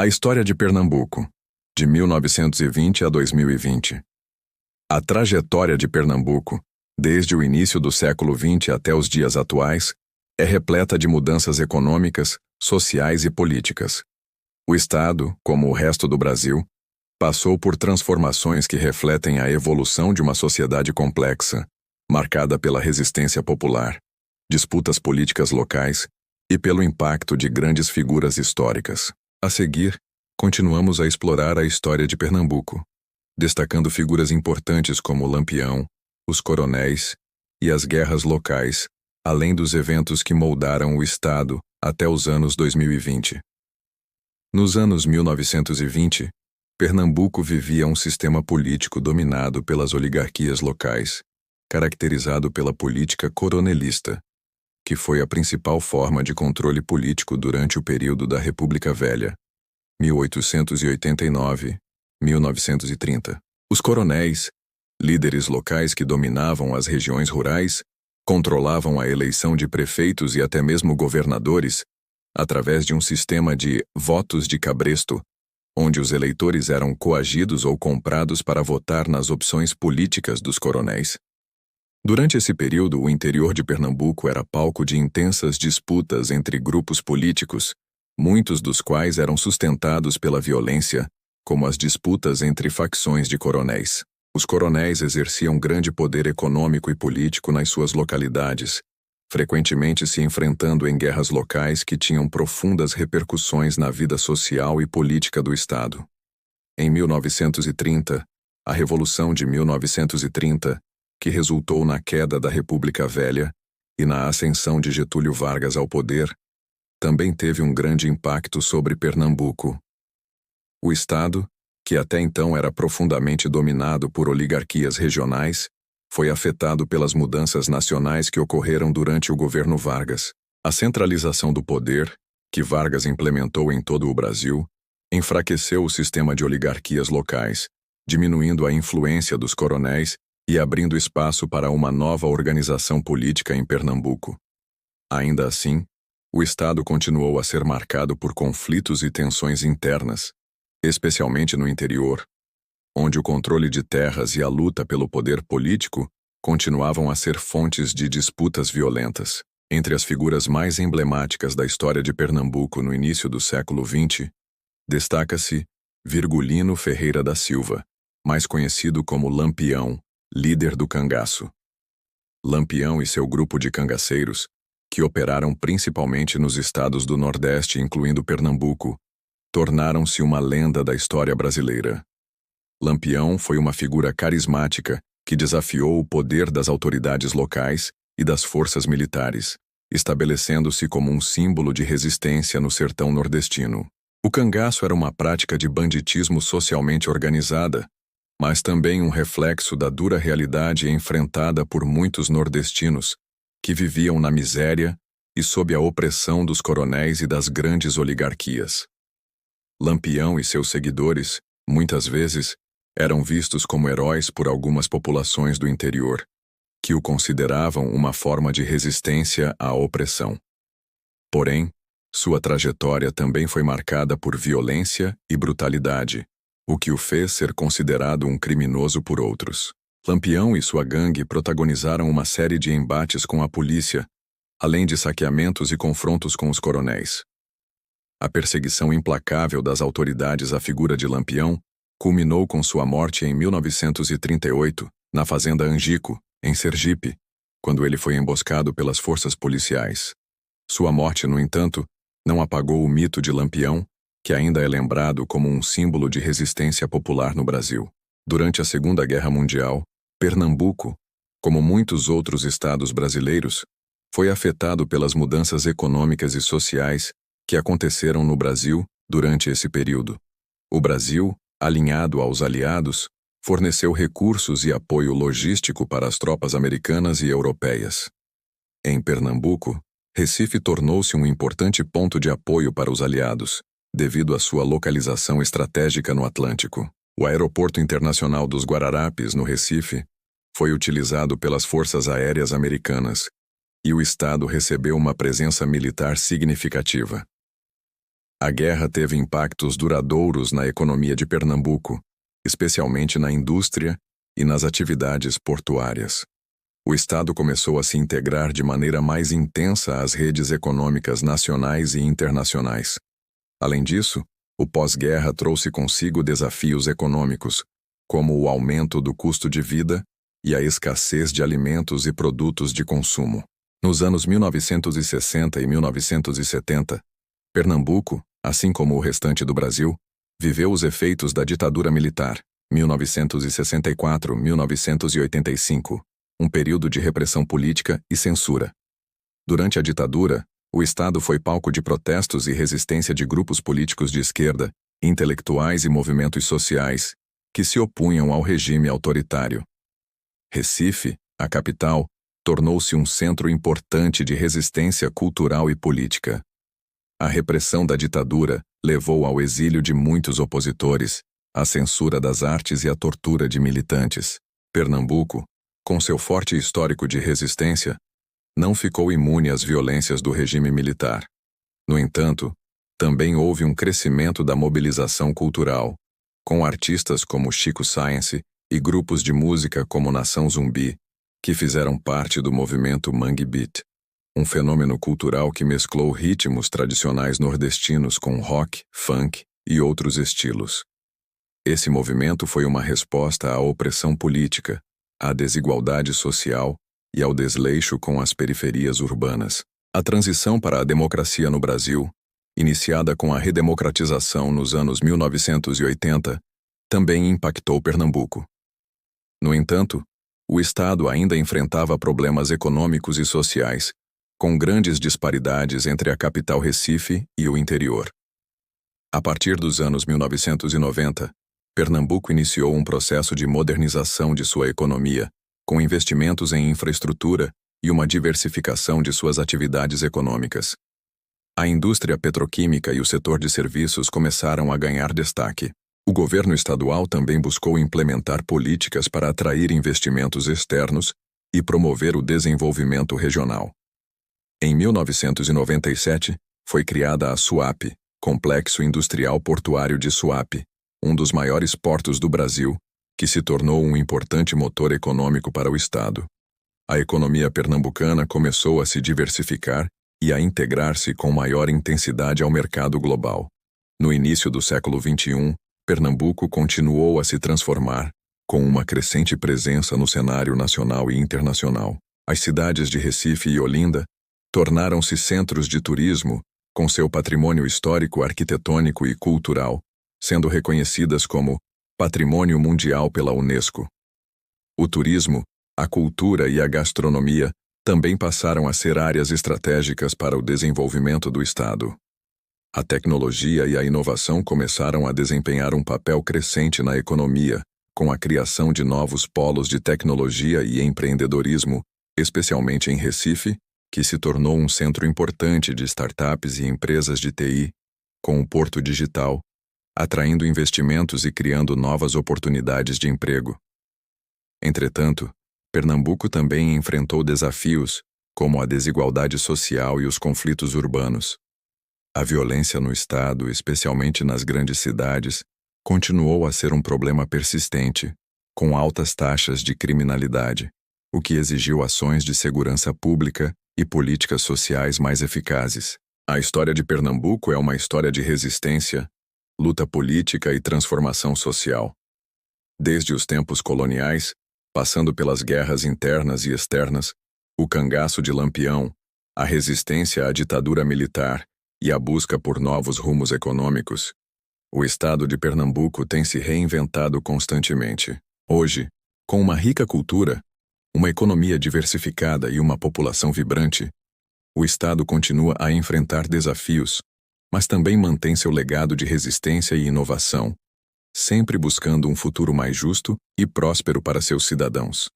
A história de Pernambuco, de 1920 a 2020. A trajetória de Pernambuco, desde o início do século XX até os dias atuais, é repleta de mudanças econômicas, sociais e políticas. O Estado, como o resto do Brasil, passou por transformações que refletem a evolução de uma sociedade complexa, marcada pela resistência popular, disputas políticas locais e pelo impacto de grandes figuras históricas. A seguir, continuamos a explorar a história de Pernambuco, destacando figuras importantes como o Lampião, os coronéis e as guerras locais, além dos eventos que moldaram o Estado até os anos 2020. Nos anos 1920, Pernambuco vivia um sistema político dominado pelas oligarquias locais, caracterizado pela política coronelista, que foi a principal forma de controle político durante o período da República Velha, 1889-1930. Os coronéis, líderes locais que dominavam as regiões rurais, controlavam a eleição de prefeitos e até mesmo governadores, através de um sistema de votos de cabresto, onde os eleitores eram coagidos ou comprados para votar nas opções políticas dos coronéis. Durante esse período, o interior de Pernambuco era palco de intensas disputas entre grupos políticos, muitos dos quais eram sustentados pela violência, como as disputas entre facções de coronéis. Os coronéis exerciam grande poder econômico e político nas suas localidades, frequentemente se enfrentando em guerras locais que tinham profundas repercussões na vida social e política do Estado. Em 1930, a Revolução de 1930, que resultou na queda da República Velha e na ascensão de Getúlio Vargas ao poder, também teve um grande impacto sobre Pernambuco. O Estado, que até então era profundamente dominado por oligarquias regionais, foi afetado pelas mudanças nacionais que ocorreram durante o governo Vargas. A centralização do poder, que Vargas implementou em todo o Brasil, enfraqueceu o sistema de oligarquias locais, diminuindo a influência dos coronéis e abrindo espaço para uma nova organização política em Pernambuco. Ainda assim, o Estado continuou a ser marcado por conflitos e tensões internas, especialmente no interior, onde o controle de terras e a luta pelo poder político continuavam a ser fontes de disputas violentas. Entre as figuras mais emblemáticas da história de Pernambuco no início do século XX, destaca-se Virgulino Ferreira da Silva, mais conhecido como Lampião, líder do cangaço. Lampião e seu grupo de cangaceiros, que operaram principalmente nos estados do Nordeste, incluindo Pernambuco, tornaram-se uma lenda da história brasileira. Lampião foi uma figura carismática que desafiou o poder das autoridades locais e das forças militares, estabelecendo-se como um símbolo de resistência no sertão nordestino. O cangaço era uma prática de banditismo socialmente organizada, mas também um reflexo da dura realidade enfrentada por muitos nordestinos, que viviam na miséria e sob a opressão dos coronéis e das grandes oligarquias. Lampião e seus seguidores, muitas vezes, eram vistos como heróis por algumas populações do interior, que o consideravam uma forma de resistência à opressão. Porém, sua trajetória também foi marcada por violência e brutalidade, o que o fez ser considerado um criminoso por outros. Lampião e sua gangue protagonizaram uma série de embates com a polícia, além de saqueamentos e confrontos com os coronéis. A perseguição implacável das autoridades à figura de Lampião culminou com sua morte em 1938, na fazenda Angico, em Sergipe, quando ele foi emboscado pelas forças policiais. Sua morte, no entanto, não apagou o mito de Lampião, que ainda é lembrado como um símbolo de resistência popular no Brasil. Durante a Segunda Guerra Mundial, Pernambuco, como muitos outros estados brasileiros, foi afetado pelas mudanças econômicas e sociais que aconteceram no Brasil durante esse período. O Brasil, alinhado aos aliados, forneceu recursos e apoio logístico para as tropas americanas e europeias. Em Pernambuco, Recife tornou-se um importante ponto de apoio para os aliados, devido à sua localização estratégica no Atlântico. O Aeroporto Internacional dos Guararapes, no Recife, foi utilizado pelas Forças Aéreas Americanas, e o Estado recebeu uma presença militar significativa. A guerra teve impactos duradouros na economia de Pernambuco, especialmente na indústria e nas atividades portuárias. O Estado começou a se integrar de maneira mais intensa às redes econômicas nacionais e internacionais. Além disso, o pós-guerra trouxe consigo desafios econômicos, como o aumento do custo de vida e a escassez de alimentos e produtos de consumo. Nos anos 1960 e 1970, Pernambuco, assim como o restante do Brasil, viveu os efeitos da ditadura militar, 1964-1985, um período de repressão política e censura. Durante a ditadura, o Estado foi palco de protestos e resistência de grupos políticos de esquerda, intelectuais e movimentos sociais, que se opunham ao regime autoritário. Recife, a capital, tornou-se um centro importante de resistência cultural e política. A repressão da ditadura levou ao exílio de muitos opositores, à censura das artes e à tortura de militantes. Pernambuco, com seu forte histórico de resistência, não ficou imune às violências do regime militar. No entanto, também houve um crescimento da mobilização cultural, com artistas como Chico Science e grupos de música como Nação Zumbi, que fizeram parte do movimento Mangue Beat, um fenômeno cultural que mesclou ritmos tradicionais nordestinos com rock, funk e outros estilos. Esse movimento foi uma resposta à opressão política, à desigualdade social e ao desleixo com as periferias urbanas. A transição para a democracia no Brasil, iniciada com a redemocratização nos anos 1980, também impactou Pernambuco. No entanto, o Estado ainda enfrentava problemas econômicos e sociais, com grandes disparidades entre a capital Recife e o interior. A partir dos anos 1990, Pernambuco iniciou um processo de modernização de sua economia, com investimentos em infraestrutura e uma diversificação de suas atividades econômicas. A indústria petroquímica e o setor de serviços começaram a ganhar destaque. O governo estadual também buscou implementar políticas para atrair investimentos externos e promover o desenvolvimento regional. Em 1997, foi criada a SUAP, Complexo Industrial Portuário de Suape, um dos maiores portos do Brasil, que se tornou um importante motor econômico para o Estado. A economia pernambucana começou a se diversificar e a integrar-se com maior intensidade ao mercado global. No início do século XXI, Pernambuco continuou a se transformar, com uma crescente presença no cenário nacional e internacional. As cidades de Recife e Olinda tornaram-se centros de turismo, com seu patrimônio histórico, arquitetônico e cultural, sendo reconhecidas como Patrimônio Mundial pela Unesco. O turismo, a cultura e a gastronomia também passaram a ser áreas estratégicas para o desenvolvimento do Estado. A tecnologia e a inovação começaram a desempenhar um papel crescente na economia, com a criação de novos polos de tecnologia e empreendedorismo, especialmente em Recife, que se tornou um centro importante de startups e empresas de TI, com o Porto Digital, atraindo investimentos e criando novas oportunidades de emprego. Entretanto, Pernambuco também enfrentou desafios, como a desigualdade social e os conflitos urbanos. A violência no Estado, especialmente nas grandes cidades, continuou a ser um problema persistente, com altas taxas de criminalidade, o que exigiu ações de segurança pública e políticas sociais mais eficazes. A história de Pernambuco é uma história de resistência, luta política e transformação social. Desde os tempos coloniais, passando pelas guerras internas e externas, o cangaço de Lampião, a resistência à ditadura militar e a busca por novos rumos econômicos, o Estado de Pernambuco tem se reinventado constantemente. Hoje, com uma rica cultura, uma economia diversificada e uma população vibrante, o Estado continua a enfrentar desafios, mas também mantém seu legado de resistência e inovação, sempre buscando um futuro mais justo e próspero para seus cidadãos.